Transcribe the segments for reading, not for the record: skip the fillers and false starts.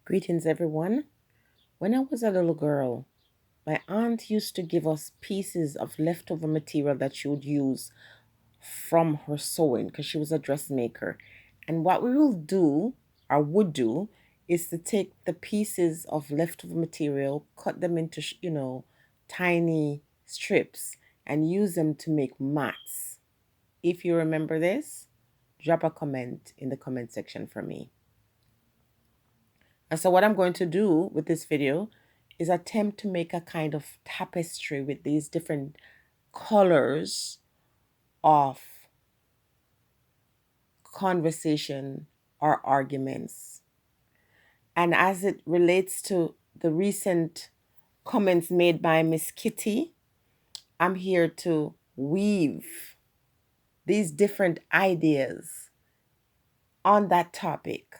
Greetings, everyone. When I was a little girl, my aunt used to give us pieces of leftover material that she would use from her sewing because she was a dressmaker. And what we will do, or would do, is to take the pieces of leftover material, cut them into, tiny strips, and use them to make mats. If you remember this, drop a comment in the comment section for me. And so what I'm going to do with this video is attempt to make a kind of tapestry with these different colors of conversation or arguments. And as it relates to the recent comments made by Miss Kitty, I'm here to weave these different ideas on that topic.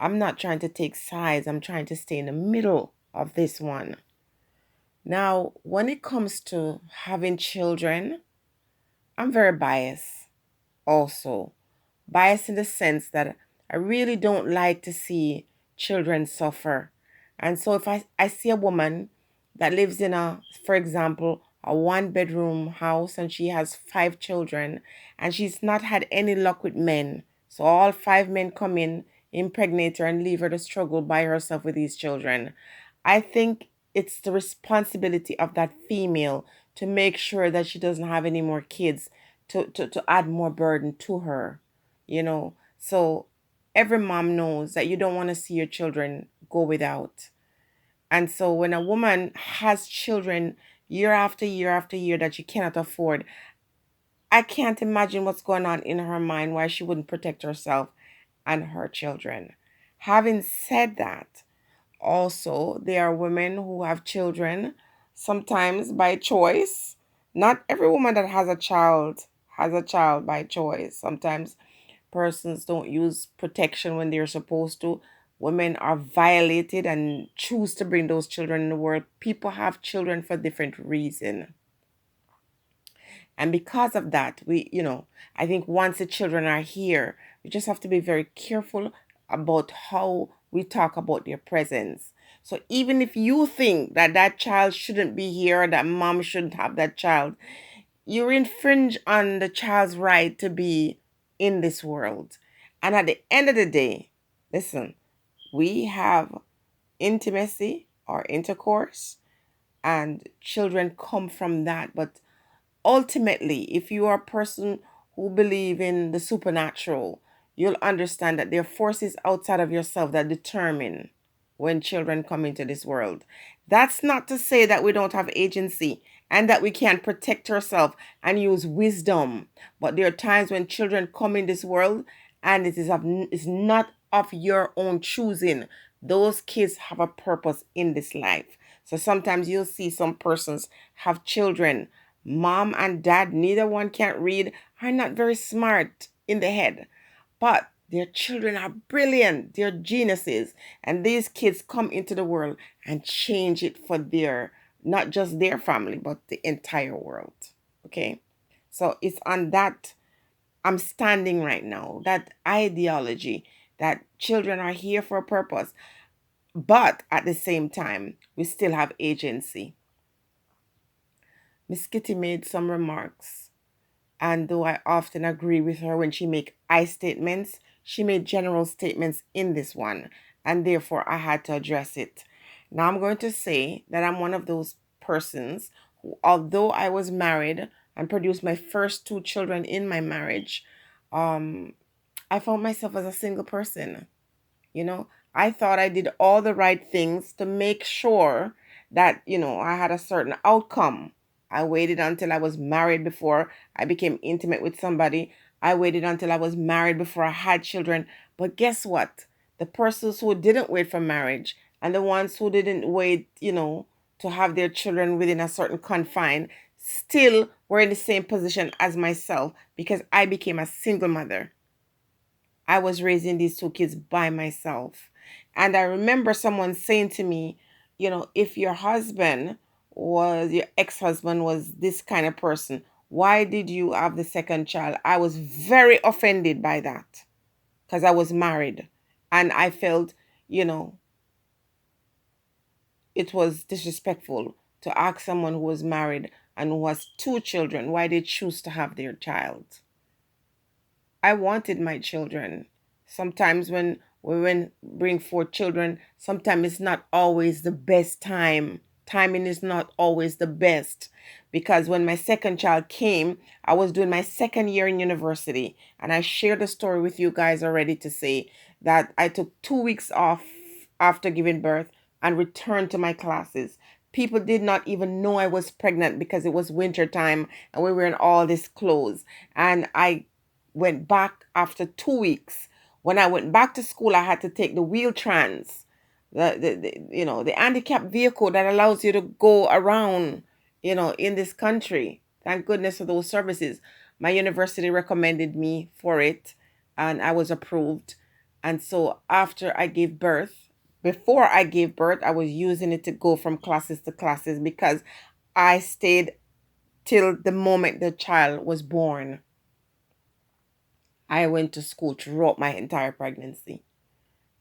I'm not trying to take sides, I'm trying to stay in the middle of this one. Now, when it comes to having children, I'm very biased also. Biased in the sense that I really don't like to see children suffer. And so if I see a woman that lives in for example, a one-bedroom house and she has 5 children and she's not had any luck with men. So all 5 men come in, impregnate her, and leave her to struggle by herself with these children. I think it's the responsibility of that female to make sure that she doesn't have any more kids to add more burden to her. So every mom knows that you don't want to see your children go without. And so when a woman has children year after year after year that she cannot afford, I can't imagine what's going on in her mind, why she wouldn't protect herself and her children. Having said that, also, there are women who have children, sometimes by choice. Not every woman that has a child by choice. Sometimes persons don't use protection when they're supposed to. Women are violated and choose to bring those children in the world. People have children for different reasons. And because of that, I think once the children are here, we just have to be very careful about how we talk about their presence. So even if you think that that child shouldn't be here, that mom shouldn't have that child, you infringe on the child's right to be in this world. And at the end of the day, listen, we have intimacy or intercourse, and children come from that. But ultimately, if you are a person who believe in the supernatural, you'll understand that there are forces outside of yourself that determine when children come into this world. That's not to say that we don't have agency and that we can't protect ourselves and use wisdom. But there are times when children come in this world and it's not of your own choosing. Those kids have a purpose in this life. So sometimes you'll see some persons have children. Mom and dad, neither one can't read, are not very smart in the head. But their children are brilliant. They're geniuses. And these kids come into the world and change it for not just their family, but the entire world. Okay? So it's on that I'm standing right now, that ideology that children are here for a purpose. But at the same time, we still have agency. Miss Kitty made some remarks, and though I often agree with her when she make I statements, she made general statements in this one, and therefore I had to address it. Now I'm going to say that I'm one of those persons who, although I was married and produced my first 2 children in my marriage, I found myself as a single person. I thought I did all the right things to make sure that, I had a certain outcome. I waited until I was married before I became intimate with somebody. I waited until I was married before I had children. But guess what? The persons who didn't wait for marriage and the ones who didn't wait, to have their children within a certain confine still were in the same position as myself because I became a single mother. I was raising these 2 kids by myself. And I remember someone saying to me, if your ex-husband was this kind of person, why did you have the second child? I was very offended by that because I was married. And I felt, you know, it was disrespectful to ask someone who was married and who has two children why they choose to have their child. I wanted my children. Sometimes when women bring forth children, sometimes it's not always the best time. Timing is not always the best. Because when my second child came, I was doing my second year in university. And I shared the story with you guys already to say that I took 2 weeks off after giving birth and returned to my classes. People did not even know I was pregnant because it was winter time and we were in all this clothes. And I went back after 2 weeks. When I went back to school, I had to take the wheel trans, the handicapped vehicle that allows you to go around, in this country. Thank goodness for those services. My university recommended me for it, and I was approved. And so after I gave birth, before I gave birth, I was using it to go from classes to classes because I stayed till the moment the child was born. I went to school throughout my entire pregnancy.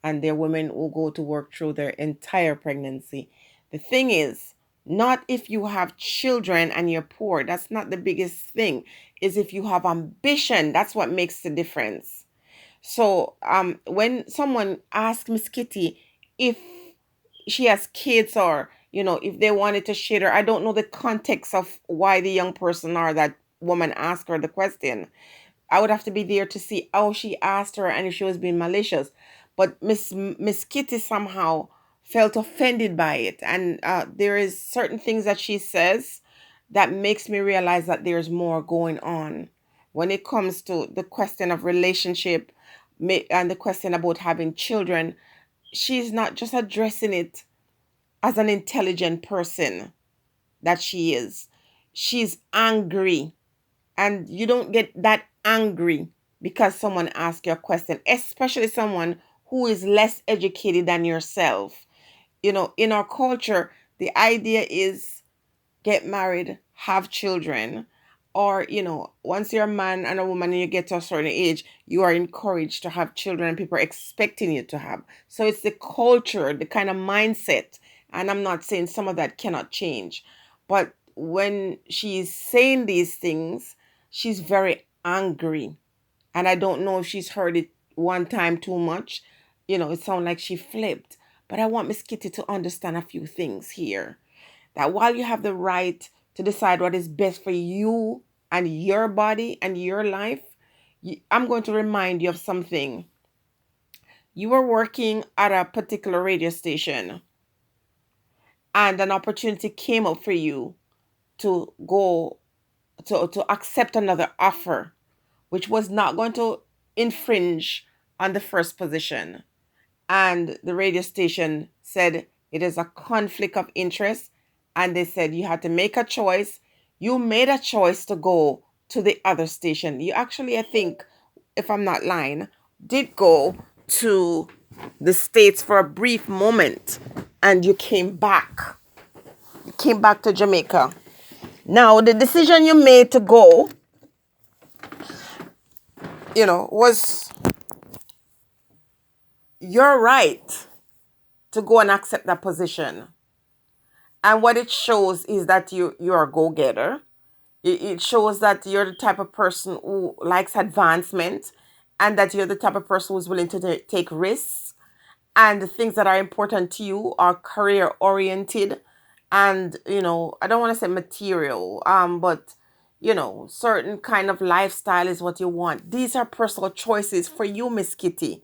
And there are women who go to work through their entire pregnancy. The thing is, not if you have children and you're poor. That's not the biggest thing. Is if you have ambition. That's what makes the difference. So when someone asks Miss Kitty if she has kids or, if they wanted to share her, I don't know the context of why the young person or that woman asked her the question. I would have to be there to see how she asked her and if she was being malicious. But Miss Kitty somehow felt offended by it, and there is certain things that she says that makes me realize that there's more going on when it comes to the question of relationship and the question about having children. She's not just addressing it as an intelligent person that she is. She's angry, and you don't get that angry because someone asks you a question, especially someone who is less educated than yourself. In our culture, the idea is get married, have children, or, once you're a man and a woman and you get to a certain age, you are encouraged to have children and people are expecting you to have. So it's the culture, the kind of mindset. And I'm not saying some of that cannot change. But when she's saying these things, she's very angry. And I don't know if she's heard it one time too much. It sounds like she flipped. But I want Miss Kitty to understand a few things here. That while you have the right to decide what is best for you and your body and your life, I'm going to remind you of something. You were working at a particular radio station and an opportunity came up for you to go to accept another offer, which was not going to infringe on the first position. And the radio station said it is a conflict of interest. And they said you had to make a choice. You made a choice to go to the other station. You actually, I think, if I'm not lying, did go to the States for a brief moment and you came back. You came back to Jamaica. Now, the decision you made to go, was your right to go and accept that position. And what it shows is that you're a go-getter. It shows that you're the type of person who likes advancement and that you're the type of person who's willing to take risks. And the things that are important to you are career oriented and, I don't want to say material, but, certain kind of lifestyle is what you want. These are personal choices for you, Miss Kitty.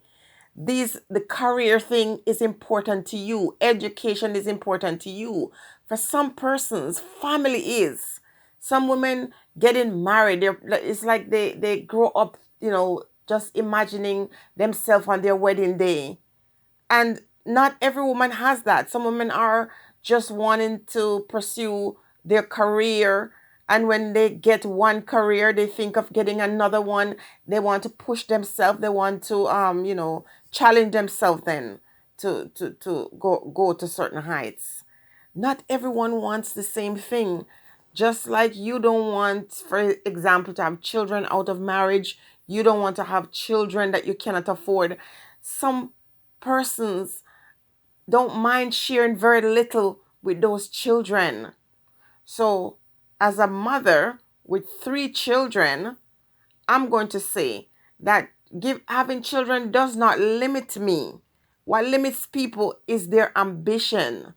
The career thing is important to you. Education is important to you. For some persons, family is. Some women getting married, it's like they grow up, just imagining themselves on their wedding day. And not every woman has that. Some women are just wanting to pursue their career. And when they get one career, they think of getting another one. They want to push themselves. They want to, challenge themselves then to go to certain heights. Not everyone wants the same thing. Just like you don't want, for example, to have children out of marriage, you don't want to have children that you cannot afford. Some persons don't mind sharing very little with those children. So, as a mother with 3 children, I'm going to say that having children does not limit me. What limits people is their ambition.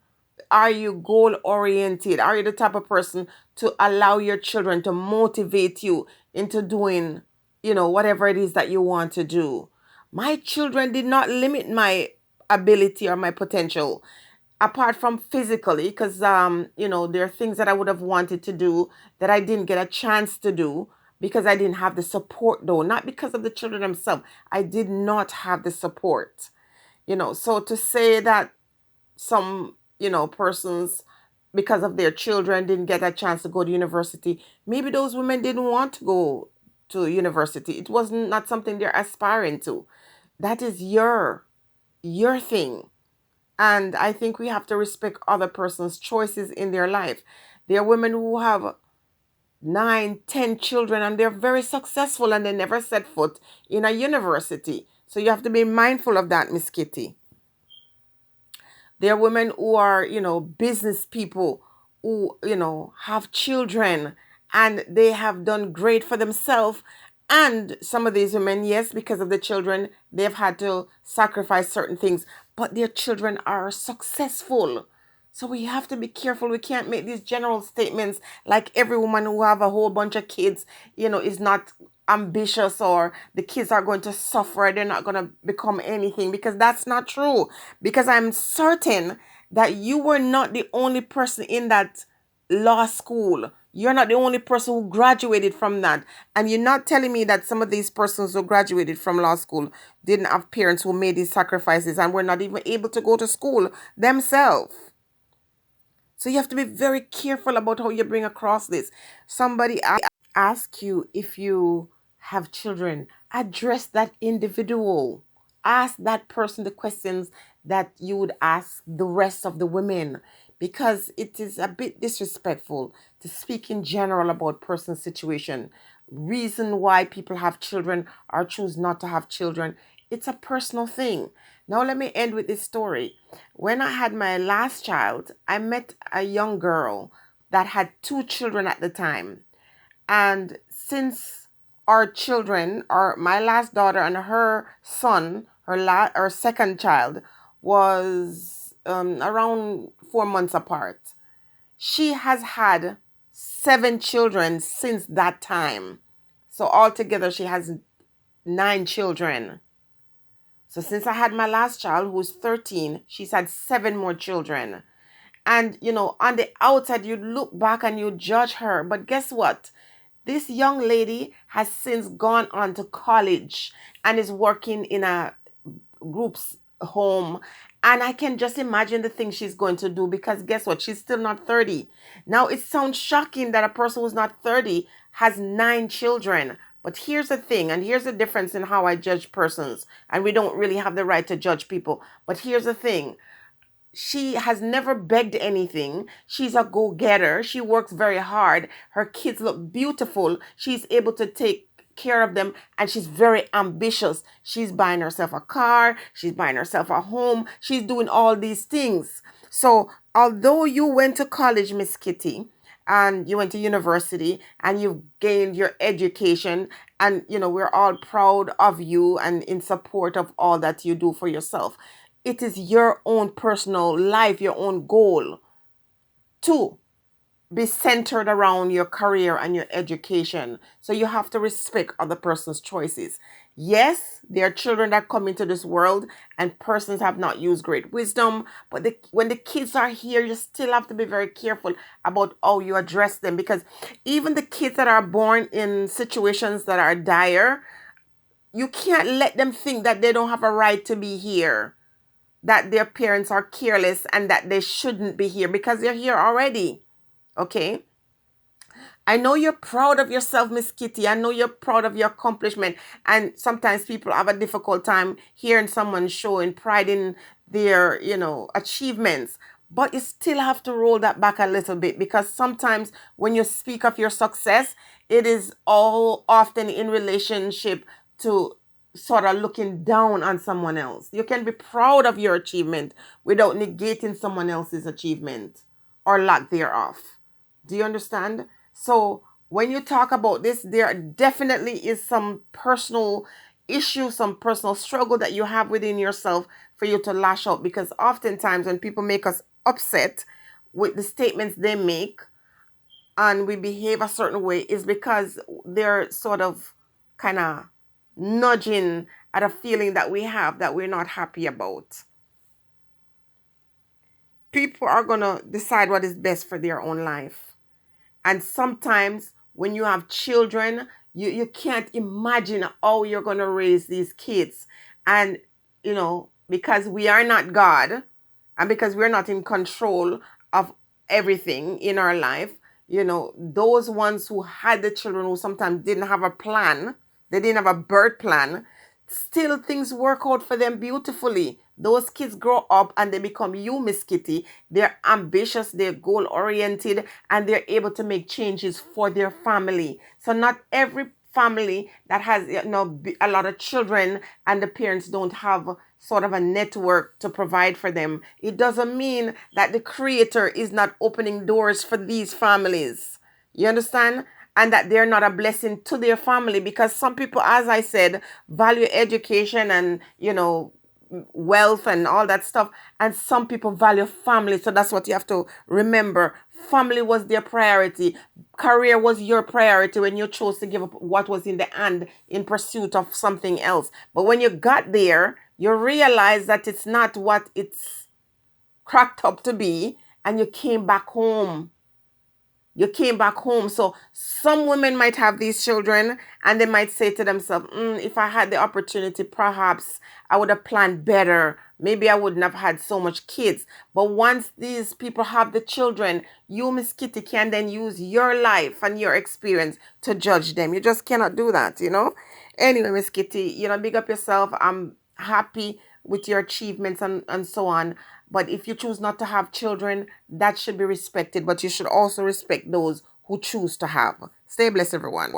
Are you goal oriented? Are you the type of person to allow your children to motivate you into doing, whatever it is that you want to do? My children did not limit my ability or my potential, apart from physically, because there are things that I would have wanted to do that I didn't get a chance to do because I didn't have the support, though, not because of the children themselves. I did not have the support. So to say that some persons, because of their children, didn't get a chance to go to university, maybe those women didn't want to go to university. It was not something they're aspiring to. That is your thing. And I think we have to respect other person's choices in their life. There are women who have 9, 10 children and they're very successful and they never set foot in a university. So you have to be mindful of that, Miss Kitty. There are women who are, business people who, have children and they have done great for themselves. And some of these women, yes, because of the children, they've had to sacrifice certain things, but their children are successful. So we have to be careful. We can't make these general statements like every woman who have a whole bunch of kids, is not ambitious, or the kids are going to suffer, they're not going to become anything, because that's not true. Because I'm certain that you were not the only person in that law school. You're not the only person who graduated from that. And you're not telling me that some of these persons who graduated from law school didn't have parents who made these sacrifices and were not even able to go to school themselves. So you have to be very careful about how you bring across this. Somebody ask you if you have children, address that individual. Ask that person the questions that you would ask the rest of the women, because it is a bit disrespectful to speak in general about person's situation, reason why people have children or choose not to have children. It's a personal thing. Now let me end with this story. When I had my last child, I met a young girl that had 2 children at the time. And since our children, or my last daughter and her son, her second child, was around 4 months apart, she has had 7 children since that time. So altogether, she has 9 children. So since I had my last child, who's 13, she's had 7 more children. And, on the outside, you look back and you judge her. But guess what? This young lady has since gone on to college and is working in a group's home. And I can just imagine the things she's going to do, because guess what? She's still not 30. Now, it sounds shocking that a person who's not 30 has 9 children. But here's the thing, and here's the difference in how I judge persons. And we don't really have the right to judge people. But here's the thing. She has never begged anything. She's a go-getter. She works very hard. Her kids look beautiful. She's able to take care of them, and she's very ambitious. She's buying herself a car. She's buying herself a home. She's doing all these things. So although you went to college, Miss Kitty, and you went to university and you've gained your education, and we're all proud of you and in support of all that you do for yourself, it is your own personal life, your own goal to be centered around your career and your education. So you have to respect other person's choices. Yes, there are children that come into this world and persons have not used great wisdom. But when the kids are here, you still have to be very careful about how you address them. Because even the kids that are born in situations that are dire, you can't let them think that they don't have a right to be here, that their parents are careless and that they shouldn't be here, because they're here already. Okay? I know you're proud of yourself, Miss Kitty. I know you're proud of your accomplishment. And sometimes people have a difficult time hearing someone showing pride in their, achievements. But you still have to roll that back a little bit, because sometimes when you speak of your success, it is all often in relationship to sort of looking down on someone else. You can be proud of your achievement without negating someone else's achievement or lack thereof. Do you understand? So when you talk about this, there definitely is some personal issue, some personal struggle that you have within yourself for you to lash out, because oftentimes when people make us upset with the statements they make and we behave a certain way is because they're sort of kind of nudging at a feeling that we have that we're not happy about. People are going to decide what is best for their own life. And sometimes when you have children, you can't imagine how you're going to raise these kids. And, because we are not God and because we're not in control of everything in our life, those ones who had the children who sometimes didn't have a plan, they didn't have a birth plan, still things work out for them beautifully. Those kids grow up and they become you, Miss Kitty. They're ambitious, they're goal oriented, and they're able to make changes for their family. So not every family that has a lot of children and the parents don't have sort of a network to provide for them, it doesn't mean that the creator is not opening doors for these families. You understand? And that they're not a blessing to their family, because some people, as I said, value education and wealth and all that stuff, and some people value family. So that's what you have to remember. Family was their priority. Career was your priority when you chose to give up what was in the hand in pursuit of something else. But when you got there, you realize that it's not what it's cracked up to be, and you came back home. So some women might have these children and they might say to themselves, if I had the opportunity, perhaps I would have planned better. Maybe I wouldn't have had so much kids. But once these people have the children, you, Miss Kitty, can then use your life and your experience to judge them. You just cannot do that. Anyway, Miss Kitty, big up yourself. I'm happy with your achievements and so on. But if you choose not to have children, that should be respected. But you should also respect those who choose to have. Stay blessed, everyone.